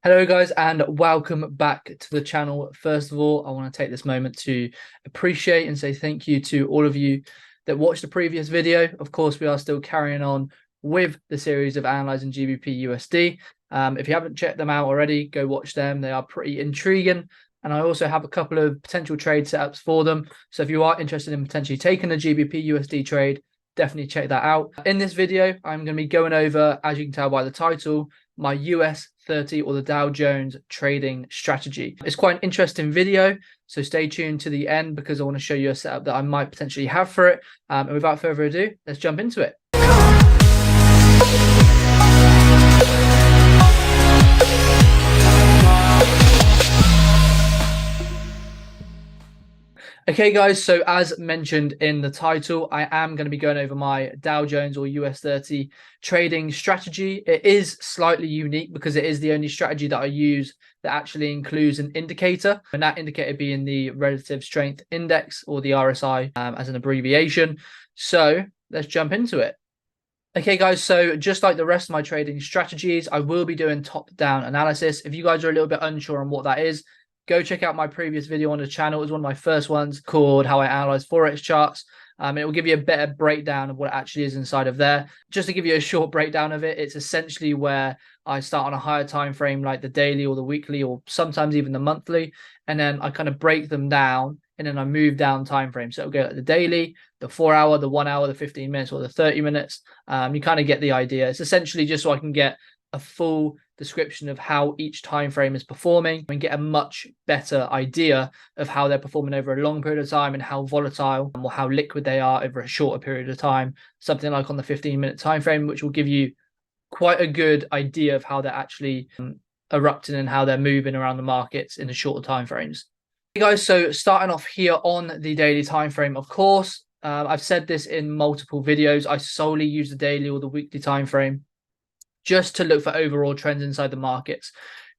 Hello guys and welcome back to the channel. First of all, I want to take this moment to appreciate and say thank you to all of you that watched the previous video. Of course, we are still carrying on with the series of analyzing GBP USD. If you haven't checked them out already, go watch them. They are pretty intriguing. And I also have a couple of potential trade setups for them. So if you are interested in potentially taking a GBP USD trade, definitely check that out. In this video, I'm going to be going over, as you can tell by the title, my US30 or the Dow Jones trading strategy. It's quite an interesting video, so stay tuned to the end because I want to show you a setup that I might potentially have for it. And without further ado, let's jump into it. Okay, guys, so as mentioned in the title, I am going to be going over my Dow Jones or US30 trading strategy. It is slightly unique because it is the only strategy that I use that actually includes an indicator, and that indicator being the Relative Strength Index or the RSI as an abbreviation. So let's jump into it. Okay, guys, so just like the rest of my trading strategies, I will be doing top-down analysis. If you guys are a little bit unsure on what that is, go check out my previous video on the channel. It was one of my first ones called How I Analyze Forex Charts. And it will give you a better breakdown of what it actually is inside of there. Just to give you a short breakdown of it, it's essentially where I start on a higher time frame, like the daily or the weekly, or sometimes even the monthly. And then I kind of break them down and then I move down time frame. So it'll go like the daily, the 4 hour, the 1 hour, the 15 minutes, or the 30 minutes. You kind of get the idea. It's essentially just so I can get a full description of how each time frame is performing and get a much better idea of how they're performing over a long period of time and how volatile or how liquid they are over a shorter period of time, something like on the 15-minute time frame, which will give you quite a good idea of how they're actually erupting and how they're moving around the markets in the shorter time frames. Hey guys, so starting off here on the daily time frame, of course, I've said this in multiple videos, I solely use the daily or the weekly time frame just to look for overall trends inside the markets.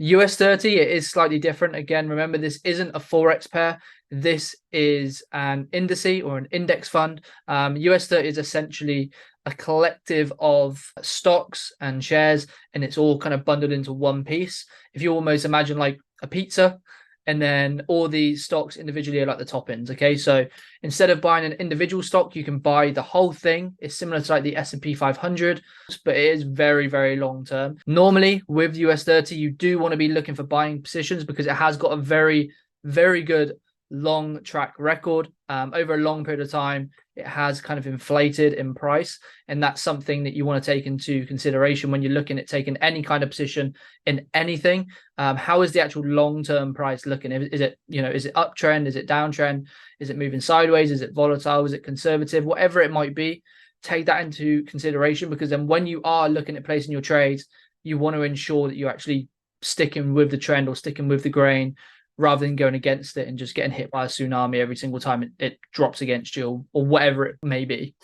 US30, it is slightly different. Again, remember, this isn't a Forex pair. This is an indice or an index fund. US30 is essentially a collective of stocks and shares, and it's all kind of bundled into one piece. If you almost imagine like a pizza, and then all the stocks individually are like the toppings. Okay, so instead of buying an individual stock, you can buy the whole thing. It's similar to like the S&P 500, but it is very, very long term. Normally with US30, you do want to be looking for buying positions because it has got a very, very good long track record. Over a long period of time, it has kind of inflated in price, and that's something that you want to take into consideration when you're looking at taking any kind of position in anything. How is the actual long-term price looking? Is it, is it uptrend? Is it downtrend? Is it moving sideways? Is it volatile? Is it conservative? Whatever it might be, take that into consideration, because then when you are looking at placing your trades, you want to ensure that you're actually sticking with the trend or sticking with the grain, rather than going against it and just getting hit by a tsunami every single time it drops against you, or whatever it may be.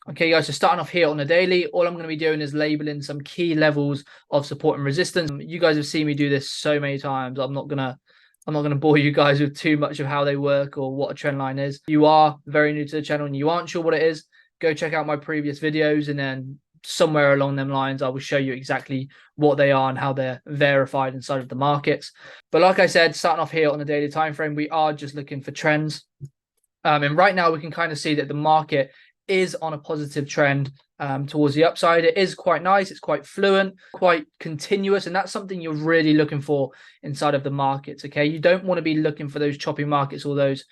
Okay, guys, so starting off here on the daily, all I'm going to be doing is labeling some key levels of support and resistance. You guys have seen me do this so many times. I'm not gonna bore you guys with too much of how they work or what a trend line is. If you are very new to the channel and you aren't sure what it is, go check out my previous videos, and then somewhere along them lines I will show you exactly what they are and how they're verified inside of the markets. But like I said, starting off here on the daily time frame, we are just looking for trends, and right now we can kind of see that the market is on a positive trend towards the upside. It is quite nice, it's quite fluent, quite continuous, and that's something you're really looking for inside of the markets. Okay, you don't want to be looking for those choppy markets or those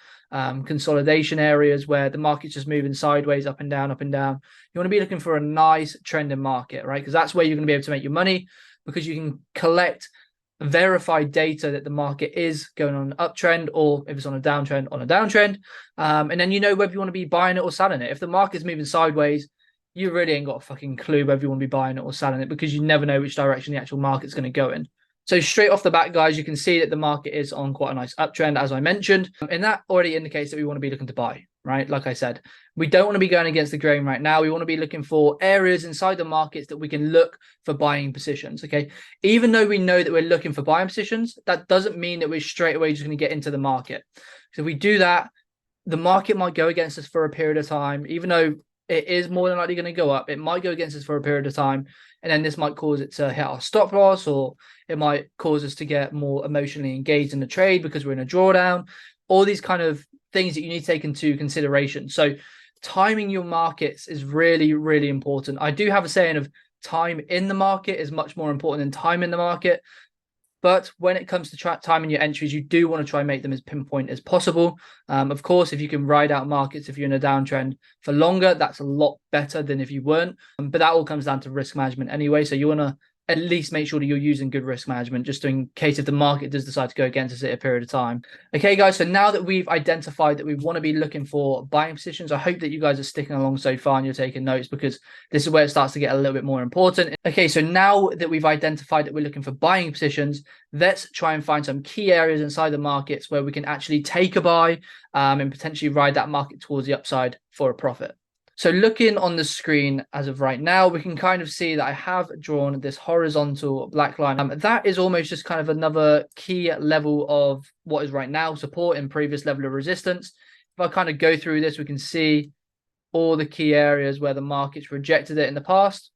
consolidation areas where the market's just moving sideways, up and down, up and down. You want to be looking for a nice trending market, right? Because that's where you're going to be able to make your money, because you can collect verified data that the market is going on an uptrend, or if it's on a downtrend, on a downtrend. And then you know whether you want to be buying it or selling it. If the market's moving sideways, you really ain't got a fucking clue whether you want to be buying it or selling it, because you never know which direction the actual market's going to go in. So straight off the bat, guys, you can see that the market is on quite a nice uptrend, as I mentioned, and that already indicates that we want to be looking to buy, right? Like I said, we don't want to be going against the grain right now. We want to be looking for areas inside the markets that we can look for buying positions, okay? Even though we know that we're looking for buying positions, that doesn't mean that we're straight away just going to get into the market. So if we do that, the market might go against us for a period of time. Even though it is more than likely going to go up, it might go against us for a period of time, and then this might cause it to hit our stop loss, or it might cause us to get more emotionally engaged in the trade because we're in a drawdown. All these kind of things that you need to take into consideration. So timing your markets is really, really important. I do have a saying of time in the market is much more important than time in the market. But when it comes to timing your entries, you do want to try and make them as pinpoint as possible. Of course, if you can ride out markets, if you're in a downtrend for longer, that's a lot better than if you weren't. But that all comes down to risk management anyway. So you want to at least make sure that you're using good risk management, just in case if the market does decide to go against us at a period of time. Okay, guys, so now that we've identified that we want to be looking for buying positions, I hope that you guys are sticking along so far and you're taking notes, because this is where it starts to get a little bit more important. Okay, so now that we've identified that we're looking for buying positions, let's try and find some key areas inside the markets where we can actually take a buy and potentially ride that market towards the upside for a profit. So looking on the screen as of right now, we can kind of see that I have drawn this horizontal black line. That is almost just kind of another key level of what is right now support and previous level of resistance. If I kind of go through this, we can see all the key areas where the market's rejected it in the past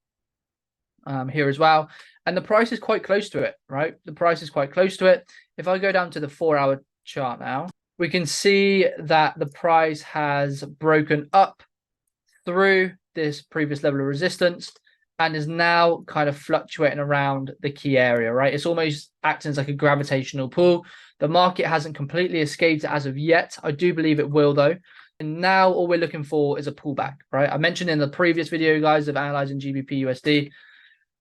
here as well. And the price is quite close to it, right? The price is quite close to it. If I go down to the 4-hour chart now, we can see that the price has broken up through this previous level of resistance and is now kind of fluctuating around the key area, right? It's almost acting as like a gravitational pull. The market hasn't completely escaped it as of yet. I do believe it will, though. And now all we're looking for is a pullback, right? I mentioned in the previous video, guys, of analyzing GBP USD,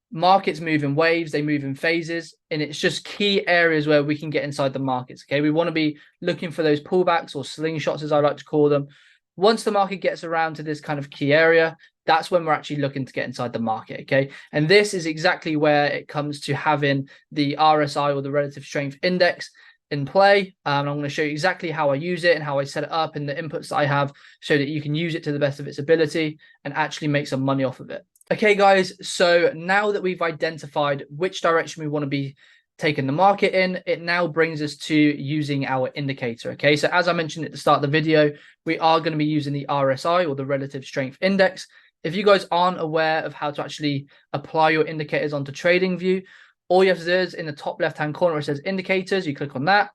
markets move in waves, they move in phases, and it's just key areas where we can get inside the markets, okay? We want to be looking for those pullbacks, or slingshots, as I like to call them. Once the market gets around to this kind of key area, that's when we're actually looking to get inside the market, okay? And this is exactly where it comes to having the RSI, or the relative strength index, in play. I'm going to show you exactly how I use it and how I set it up and the inputs that I have, so that you can use it to the best of its ability and actually make some money off of it. Okay, guys, so now that we've identified which direction we want to be taking the market in, it now brings us to using our indicator. Okay, so as I mentioned at the start of the video, we are going to be using the RSI, or the relative strength index. If you guys aren't aware of how to actually apply your indicators onto TradingView, all you have to do is in the top left hand corner where it says indicators, you click on that,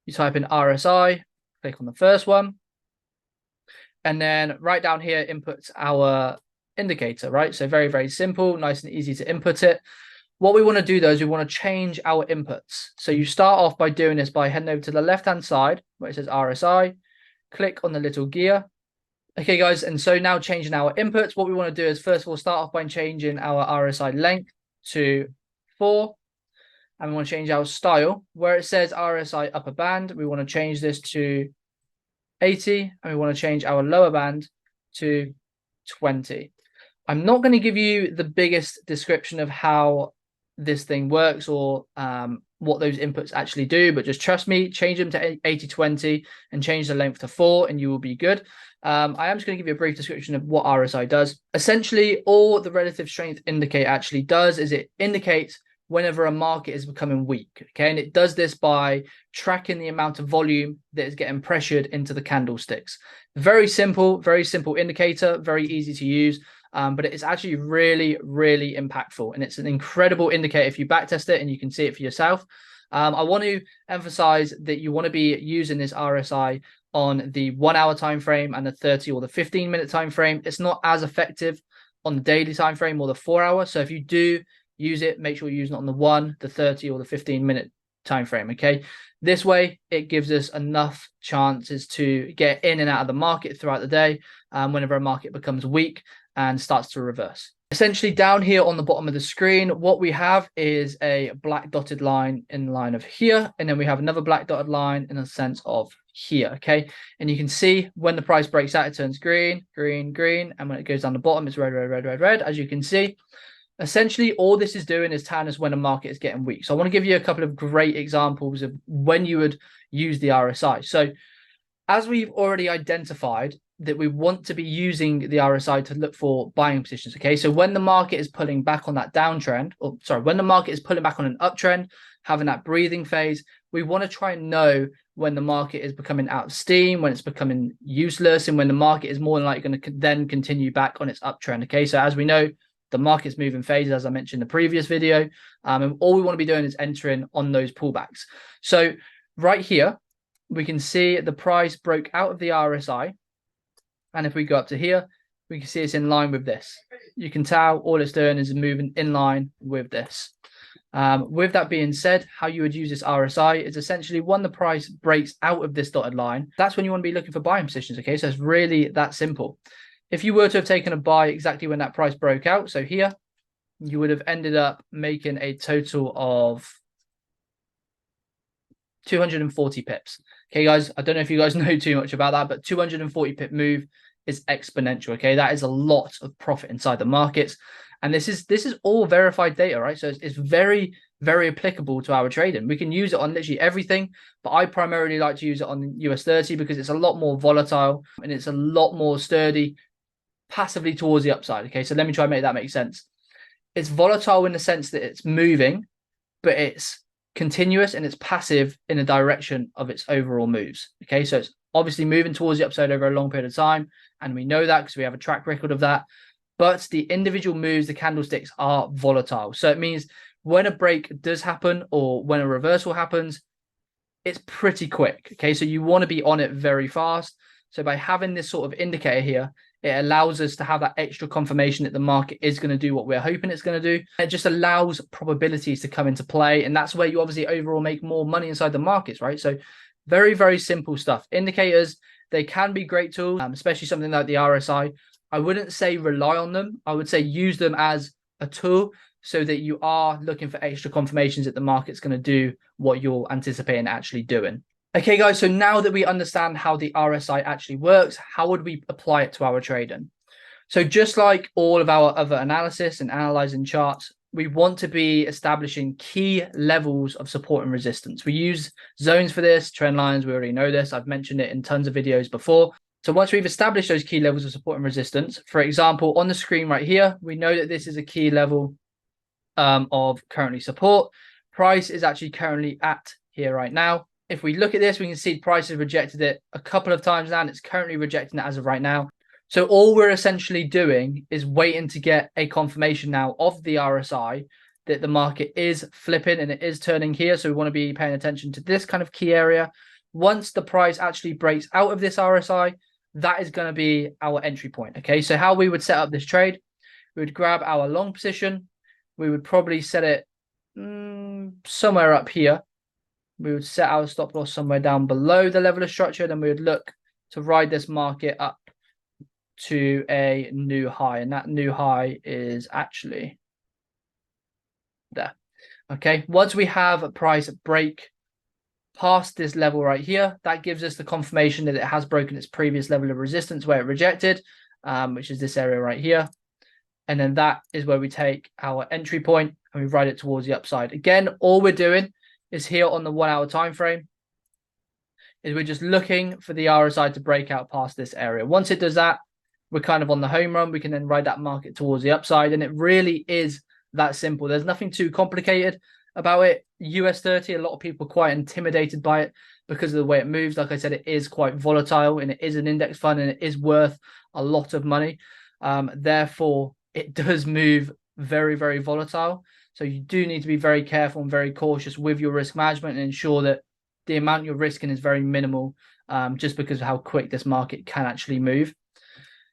you type in RSI, click on the first one, and then right down here inputs our indicator, right? So very, very simple, nice and easy to input it. What we want to do, though, is we want to change our inputs. So you start off by doing this by heading over to the left-hand side where it says RSI, click on the little gear. Okay, guys, and so now changing our inputs, what we want to do is first of all start off by changing our RSI length to 4, and we want to change our style. Where it says RSI upper band, we want to change this to 80, and we want to change our lower band to 20. I'm not going to give you the biggest description of how this thing works, or what those inputs actually do, but just trust me, change them to 80-20 and change the length to 4 and you will be good. I am just going to give you a brief description of what RSI does. Essentially, all the relative strength indicator actually does is it indicates whenever a market is becoming weak, okay? And it does this by tracking the amount of volume that is getting pressured into the candlesticks. Very simple indicator, very easy to use. But it's actually really, really impactful, and it's an incredible indicator if you backtest it and you can see it for yourself. I want to emphasize that you want to be using this RSI on the 1 hour time frame and the 30 or the 15-minute time frame. It's not as effective on the daily time frame or the 4 hour. So if you do use it, make sure you're using it on the 1, the 30, or the 15-minute time frame. Okay, this way it gives us enough chances to get in and out of the market throughout the day whenever a market becomes weak and starts to reverse. Essentially, down here on the bottom of the screen, what we have is a black dotted line in the line of here, and then we have another black dotted line in the sense of here. Okay, and you can see when the price breaks out, it turns green, green, green, and when it goes down the bottom, it's red, red, red, red, red, as you can see. Essentially, all this is doing is telling us when a market is getting weak. So I want to give you a couple of great examples of when you would use the RSI. So as we've already identified that we want to be using the RSI to look for buying positions, okay? So when the market is pulling back on that downtrend, or sorry, when the market is pulling back on an uptrend, having that breathing phase, we want to try and know when the market is becoming out of steam, when it's becoming useless, and when the market is more than likely going to then continue back on its uptrend, okay? So as we know, The market's moving phases, as I mentioned in the previous video. And all we want to be doing is entering on those pullbacks. So right here, we can see the price broke out of the RSI. And if we go up to here, we can see it's in line with this. You can tell all it's doing is moving in line with this. With that being said, how you would use this RSI is essentially when the price breaks out of this dotted line, that's when you want to be looking for buying positions. Okay, so it's really that simple. If you were to have taken a buy exactly when that price broke out, so here, you would have ended up making a total of 240 pips. Okay, guys, I don't know if you guys know too much about that, but 240 pip move is exponential. Okay, that is a lot of profit inside the markets. And this is all verified data, right? So it's very, very applicable to our trading. We can use it on literally everything, but I primarily like to use it on US30 because it's a lot more volatile and it's a lot more sturdy passively towards the upside. Okay, so let me try and make that make sense. It's volatile in the sense that it's moving, but it's continuous and it's passive in the direction of its overall moves. Okay, so it's obviously moving towards the upside over a long period of time, and we know that because we have a track record of that. But the individual moves, the candlesticks, are volatile. So it means when a break does happen or when a reversal happens, it's pretty quick. Okay, so you want to be on it very fast. So by having this sort of indicator here, it allows us to have that extra confirmation that the market is going to do what we're hoping it's going to do. It just allows probabilities to come into play. And that's where you obviously overall make more money inside the markets, right? So very, very simple stuff. Indicators, they can be great tools, especially something like the RSI. I wouldn't say rely on them. I would say use them as a tool so that you are looking for extra confirmations that the market's going to do what you're anticipating actually doing. Okay, guys, so now that we understand how the RSI actually works, how would we apply it to our trading? So just like all of our other analysis and analyzing charts, we want to be establishing key levels of support and resistance. We use zones for this, trend lines, we already know this. I've mentioned it in tons of videos before. So once we've established those key levels of support and resistance, for example, on the screen right here, we know that this is a key level of currently support. Price is actually currently at here right now. If we look at this, we can see price has rejected it a couple of times now, and it's currently rejecting it as of right now. So all we're essentially doing is waiting to get a confirmation now of the RSI that the market is flipping and it is turning here. So we want to be paying attention to this kind of key area. Once the price actually breaks out of this RSI, that is going to be our entry point. Okay, so how we would set up this trade, we would grab our long position. We would probably set it somewhere up here. We would set our stop loss somewhere down below the level of structure. Then we would look to ride this market up to a new high. And that new high is actually there. Okay, once we have a price break past this level right here, that gives us the confirmation that it has broken its previous level of resistance where it rejected, which is this area right here. And then that is where we take our entry point and we ride it towards the upside. Again, all we're doing is here on the 1 hour time frame is we're just looking for the RSI to break out past this area. Once it does that, we're kind of on the home run. We can then ride that market towards the upside. And it really is that simple. There's nothing too complicated about it. US30, a lot of people are quite intimidated by it because of the way it moves. Like I said, it is quite volatile and it is an index fund and it is worth a lot of money. Therefore, it does move very, very volatile. So you do need to be very careful and very cautious with your risk management and ensure that the amount you're risking is very minimal, just because of how quick this market can actually move.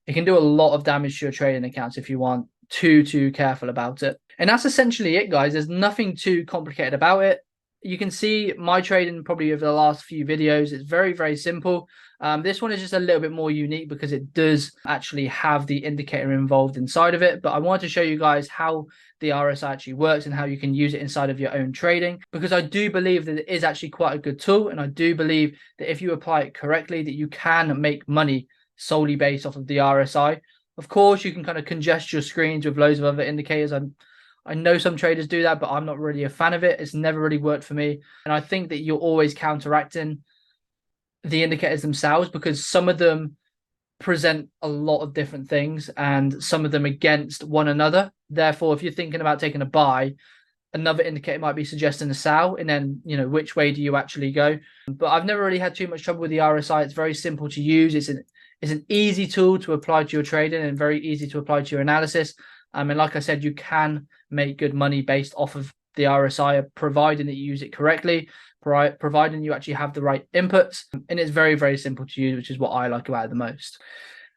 It can do a lot of damage to your trading accounts if you aren't too careful about it. And that's essentially it, guys. There's nothing too complicated about it. You can see my trading probably over the last few videos. It's very, very simple. This one is just a little bit more unique because it does actually have the indicator involved inside of it. But I wanted to show you guys how the RSI actually works and how you can use it inside of your own trading, because I do believe that it is actually quite a good tool. And I do believe that if you apply it correctly, that you can make money solely based off of the RSI. Of course, you can kind of congest your screens with loads of other indicators. I know some traders do that, but I'm not really a fan of it. It's never really worked for me. And I think that you're always counteracting the indicators themselves because some of them present a lot of different things and some of them against one another. Therefore, if you're thinking about taking a buy, another indicator might be suggesting a sell, and then, you know, which way do you actually go? But I've never really had too much trouble with the RSI. It's very simple to use. It's an easy tool to apply to your trading and very easy to apply to your analysis. And like I said, you can make good money based off of the RSI, providing that you use it correctly, providing you actually have the right inputs. And it's very, very simple to use, which is what I like about it the most.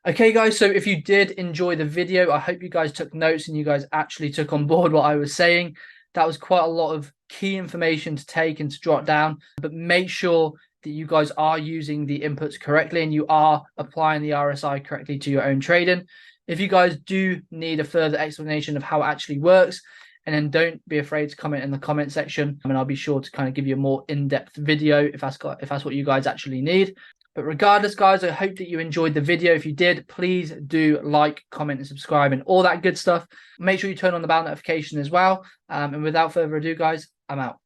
Okay, guys, so if you did enjoy the video, I hope you guys took notes and you guys actually took on board what I was saying. That was quite a lot of key information to take and to jot down, but make sure that you guys are using the inputs correctly and you are applying the RSI correctly to your own trading. If you guys do need a further explanation of how it actually works, and then don't be afraid to comment in the comment section, and I'll be sure to kind of give you a more in-depth video if that's what you guys actually need. But regardless, guys, I hope that you enjoyed the video. If you did, please do like, comment, and subscribe and all that good stuff. Make sure you turn on the bell notification as well. And without further ado, guys, I'm out.